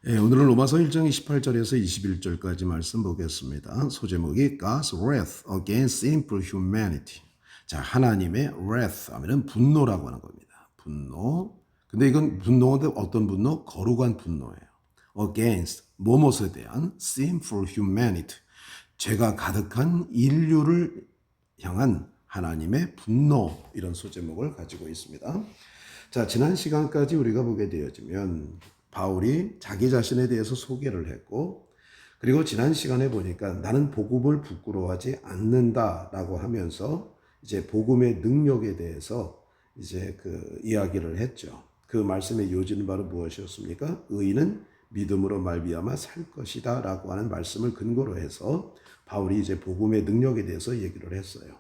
오늘은 로마서 1장 28절에서 21절까지 말씀 보겠습니다. 소제목이 God's wrath against sinful humanity. 자, 하나님의 wrath 하면은 분노라고 하는 겁니다. 분노. 근데 이건 분노인데 어떤 분노? 거룩한 분노예요. against 뭐뭇에 대한 sinful humanity. 죄가 가득한 인류를 향한 하나님의 분노, 이런 소제목을 가지고 있습니다. 자, 지난 시간까지 우리가 보게 되어지면 바울이 자기 자신에 대해서 소개를 했고, 그리고 지난 시간에 보니까 나는 복음을 부끄러워하지 않는다라고 하면서 이제 복음의 능력에 대해서 이제 그 이야기를 했죠. 그 말씀의 요지는 바로 무엇이었습니까? 의인은 믿음으로 말미암아 살 것이다라고 하는 말씀을 근거로 해서 바울이 이제 복음의 능력에 대해서 얘기를 했어요.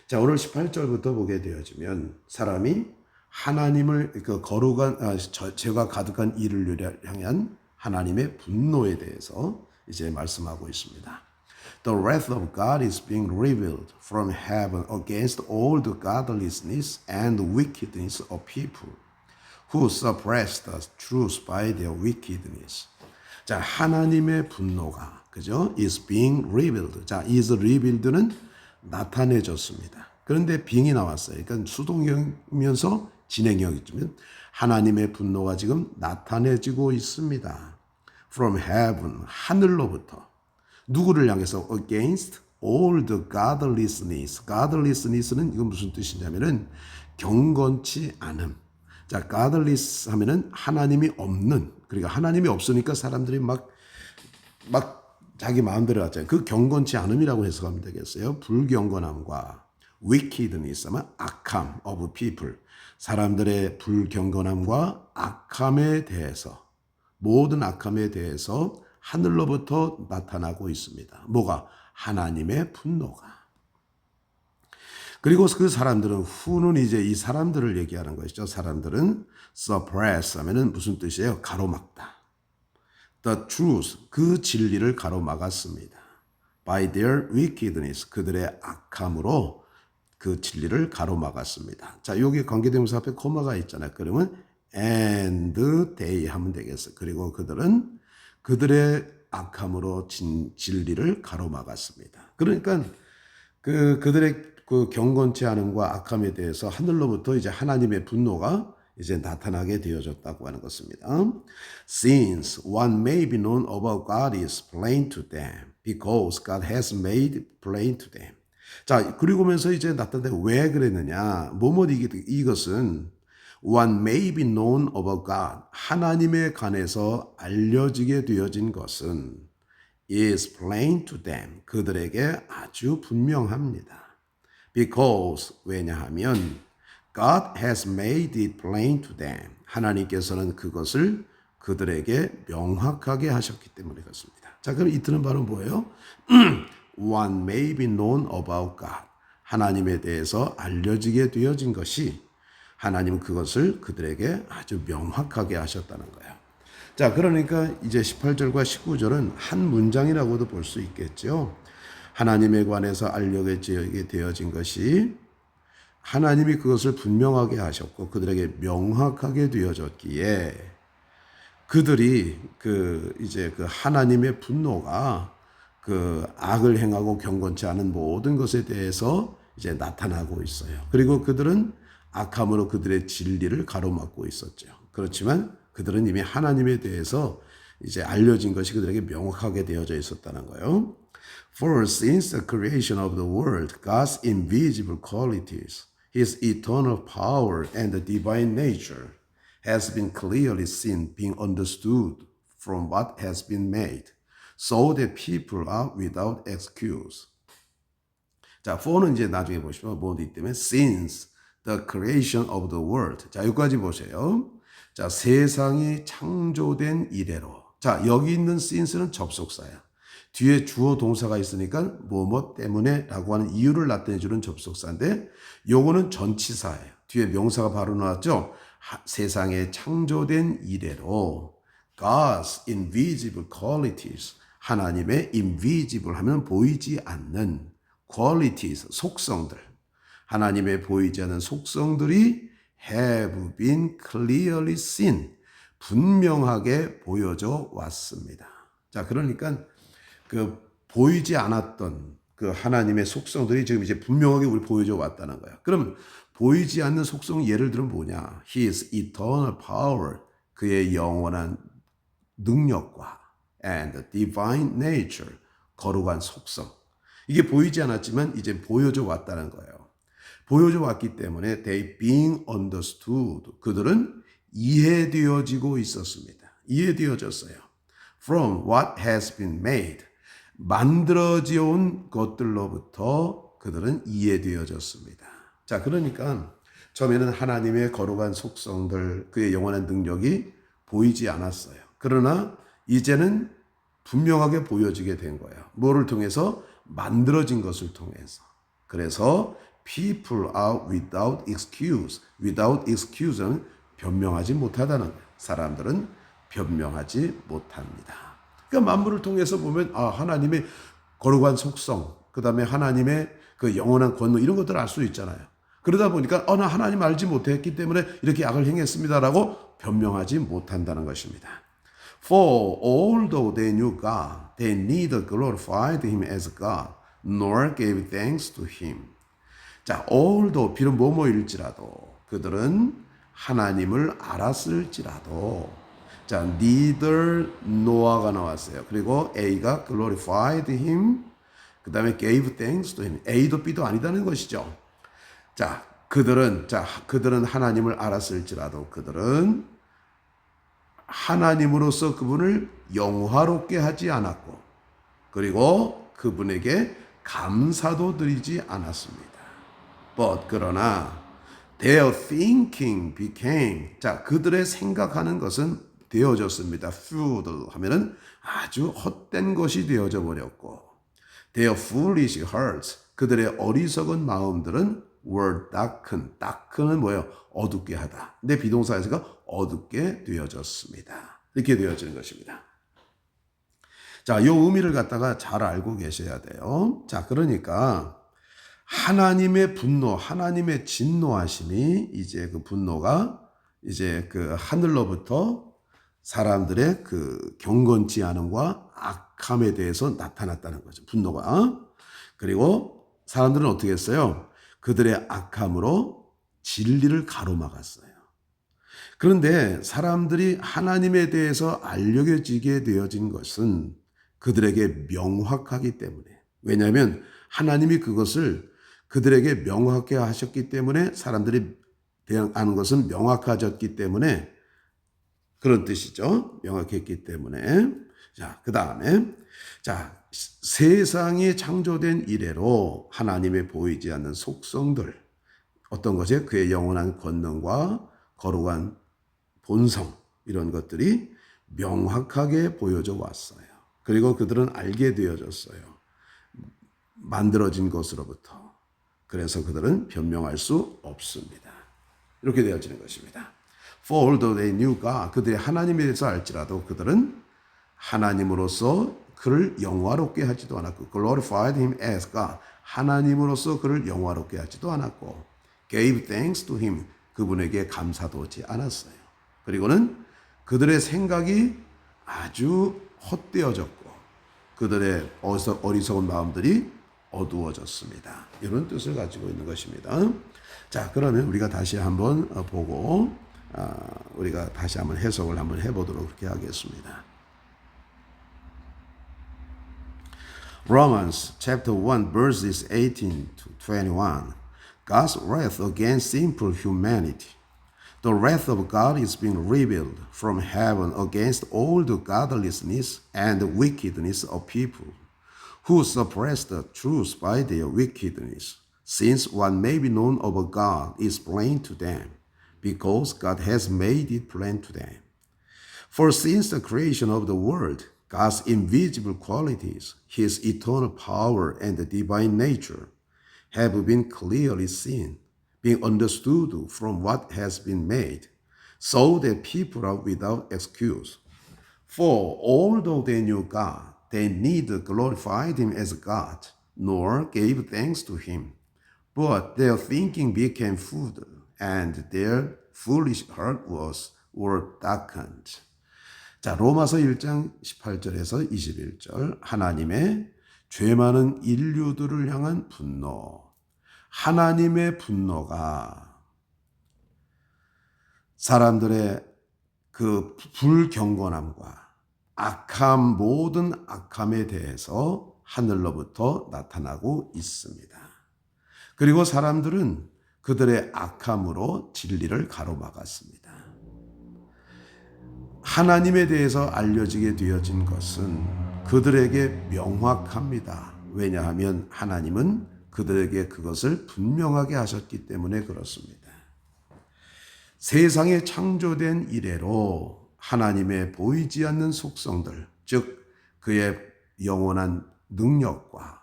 자, 오늘 18절부터 보게 되어지면 사람이 하나님을 그 거룩한 죄가 가득한 이를 향한 하나님의 분노에 대해서 이제 말씀하고 있습니다. The wrath of God is being revealed from heaven against all the godlessness and wickedness of people who suppress the truth by their wickedness. 자, 하나님의 분노가 그죠? is being revealed. 자, is revealed는 나타내졌습니다. 그런데 빙이 나왔어요. 그러니까 수동형이면서 진행형이면 하나님의 분노가 지금 나타내지고 있습니다. From heaven, 하늘로부터. 누구를 향해서? Against all the godlessness. godlessness는 이건 무슨 뜻이냐면은 경건치 않음. 자, godless 하면은 하나님이 없는. 그러니까 하나님이 없으니까 사람들이 막 자기 마음대로 하잖아요. 그 경건치 않음이라고 해석하면 되겠어요. 불경건함과 wickedness 하면 악함 of people. 사람들의 불경건함과 악함에 대해서, 모든 악함에 대해서 하늘로부터 나타나고 있습니다. 뭐가? 하나님의 분노가. 그리고 그 사람들은, 후는 이제 이 사람들을 얘기하는 것이죠. 사람들은 suppress 하면은 무슨 뜻이에요? 가로막다. The truth, 그 진리를 가로막았습니다. By their wickedness, 그들의 악함으로 그 진리를 가로막았습니다. 자, 여기 관계대명사 앞에 코마가 있잖아요. 그러면 and they 하면 되겠어요. 그리고 그들은 그들의 악함으로 진리를 가로막았습니다. 그러니까 그들의 그 경건치 않음과 악함에 대해서 하늘로부터 이제 하나님의 분노가 이제 나타나게 되어졌다고 하는 것입니다. Since what may be known about God is plain to them, because God has made plain to them. 자, 그리고면서 이제 나타나는데 왜 그랬느냐? 이것은 what may be known about God, 하나님에 관해서 알려지게 되어진 것은 is plain to them, 그들에게 아주 분명합니다. Because, 왜냐하면 God has made it plain to them, 하나님께서는 그것을 그들에게 명확하게 하셨기 때문에 그렇습니다. 자, 그럼 이 틀은 바로 뭐예요? What may be known about God. 하나님에 대해서 알려지게 되어진 것이 하나님은 그것을 그들에게 아주 명확하게 하셨다는 거예요. 자, 그러니까 이제 18절과 19절은 한 문장이라고도 볼 수 있겠죠. 하나님에 관해서 알려지게 되어진 것이 하나님이 그것을 분명하게 하셨고 그들에게 명확하게 되어졌기에 그들이 이제 하나님의 분노가 그 악을 행하고 경건치 않은 모든 것에 대해서 이제 나타나고 있어요. 그리고 그들은 악함으로 그들의 진리를 가로막고 있었죠. 그렇지만 그들은 이미 하나님에 대해서 이제 알려진 것이 그들에게 명확하게 되어져 있었다는 거예요. For since the creation of the world, God's invisible qualities, His eternal power and the divine nature has been clearly seen, being understood from what has been made. So that people are without excuse. 자, for는 이제 나중에 보시면 뭐이기 때문에 since the creation of the world. 자, 여기까지 보세요. 자, 세상이 창조된 이래로. 자, 여기 있는 since는 접속사야. 뒤에 주어 동사가 있으니까 뭐뭐 때문에라고 하는 이유를 나타내주는 접속사인데 요거는 전치사예요. 뒤에 명사가 바로 나왔죠. 세상에 창조된 이래로 God's invisible qualities, 하나님의 invisible 하면 보이지 않는 qualities, 속성들, 하나님의 보이지 않는 속성들이 have been clearly seen, 분명하게 보여져 왔습니다. 자, 그러니까 보이지 않았던 그 하나님의 속성들이 지금 이제 분명하게 우리 보여져 왔다는 거야. 그럼 보이지 않는 속성 예를 들면 뭐냐? His eternal power, 그의 영원한 능력과 and divine nature, 거룩한 속성. 이게 보이지 않았지만 이제 보여져 왔다는 거예요. 보여져 왔기 때문에 they being understood, 그들은 이해되어지고 있었습니다. 이해되어졌어요. From what has been made, 만들어져 온 것들로부터 그들은 이해되어졌습니다. 자, 그러니까 처음에는 하나님의 거룩한 속성들, 그의 영원한 능력이 보이지 않았어요. 그러나 이제는 분명하게 보여지게 된 거예요. 뭐를 통해서? 만들어진 것을 통해서. 그래서 people are without excuse. without excuse는 변명하지 못하다는 거예요. 사람들은 변명하지 못합니다. 그러니까 만물을 통해서 보면 하나님의 거룩한 속성, 그 다음에 하나님의 그 영원한 권능 이런 것들을 알 수 있잖아요. 그러다 보니까 나 하나님 알지 못했기 때문에 이렇게 악을 행했습니다라고 변명하지 못한다는 것입니다. For although they knew God, they neither glorified Him as God, nor gave thanks to Him. 자, although 비록 뭐뭐일지라도 그들은 하나님을 알았을지라도, 자, neither noah가 나왔어요. 그리고 A가 glorified Him, 그 다음에 gave thanks to Him. A도 B도 아니다는 것이죠. 자, 그들은 하나님을 알았을지라도 그들은 하나님으로서 그분을 영화롭게 하지 않았고, 그리고 그분에게 감사도 드리지 않았습니다. But 그러나 their thinking became, 자, 그들의 생각하는 것은 되어졌습니다. futile 하면은 아주 헛된 것이 되어져 버렸고, their foolish hearts, 그들의 어리석은 마음들은 were darkened. darken은 뭐예요? 어둡게 하다. 근데 비동사에서가 어둡게 되어졌습니다. 이렇게 되어지는 것입니다. 자, 이 의미를 갖다가 잘 알고 계셔야 돼요. 자, 그러니까 하나님의 분노, 하나님의 진노하심이 이제 그 분노가 이제 그 하늘로부터 사람들의 그 경건치 않음과 악함에 대해서 나타났다는 거죠. 분노가. 그리고 사람들은 어떻게 했어요? 그들의 악함으로 진리를 가로막았어요. 그런데 사람들이 하나님에 대해서 알려지게 되어진 것은 그들에게 명확하기 때문에, 왜냐하면 하나님이 그것을 그들에게 명확하게 하셨기 때문에, 사람들이 아는 것은 명확해졌기 때문에 그런 뜻이죠. 명확했기 때문에. 자, 그 다음에 세상이 창조된 이래로 하나님의 보이지 않는 속성들, 어떤 것에 그의 영원한 권능과 거룩한 본성, 이런 것들이 명확하게 보여져 왔어요. 그리고 그들은 알게 되어졌어요. 만들어진 것으로부터. 그래서 그들은 변명할 수 없습니다. 이렇게 되어지는 것입니다. For although they knew God, 그들이 하나님에 대해서 알지라도 그들은 하나님으로서 그를 영화롭게 하지도 않았고, glorified him as God, 하나님으로서 그를 영화롭게 하지도 않았고, gave thanks to him, 그분에게 감사도 하지 않았어요. 그리고는 그들의 생각이 아주 헛되어졌고, 그들의 어리석은 마음들이 어두워졌습니다. 이런 뜻을 가지고 있는 것입니다. 자, 그러면 우리가 다시 한번 보고 우리가 다시 한번 해석을 한번 해보도록 그렇게 하겠습니다. Romans chapter 1 verses 18 to 21. God's wrath against sinful humanity. The wrath of God is being revealed from heaven against all the godlessness and wickedness of people who suppress the truth by their wickedness, since what may be known of God is plain to them, because God has made it plain to them. For since the creation of the world, God's invisible qualities, His eternal power and the divine nature, have been clearly seen, being understood from what has been made, so that people are without excuse. For although they knew God, they neither glorified Him as God, nor gave thanks to Him. But their thinking became futile, and their foolish heart was were darkened. 자, 로마서 1장 18절에서 21절. 하나님의 죄 많은 인류들을 향한 분노. 하나님의 분노가 사람들의 그 불경건함과 악함, 모든 악함에 대해서 하늘로부터 나타나고 있습니다. 그리고 사람들은 그들의 악함으로 진리를 가로막았습니다. 하나님에 대해서 알려지게 되어진 것은 그들에게 명확합니다. 왜냐하면 하나님은 그들에게 그것을 분명하게 하셨기 때문에 그렇습니다. 세상에 창조된 이래로 하나님의 보이지 않는 속성들, 즉 그의 영원한 능력과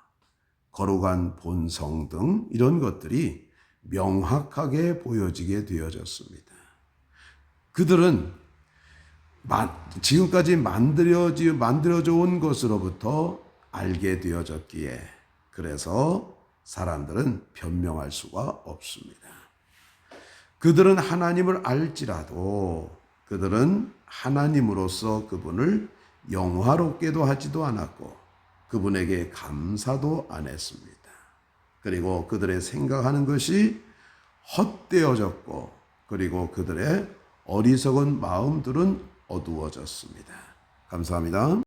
거룩한 본성 등 이런 것들이 명확하게 보여지게 되어졌습니다. 그들은 지금까지 만들어져 온 것으로부터 알게 되어졌기에 그래서 사람들은 변명할 수가 없습니다. 그들은 하나님을 알지라도 그들은 하나님으로서 그분을 영화롭게도 하지도 않았고 그분에게 감사도 안 했습니다. 그리고 그들의 생각하는 것이 헛되어졌고 그리고 그들의 어리석은 마음들은 어두워졌습니다. 감사합니다.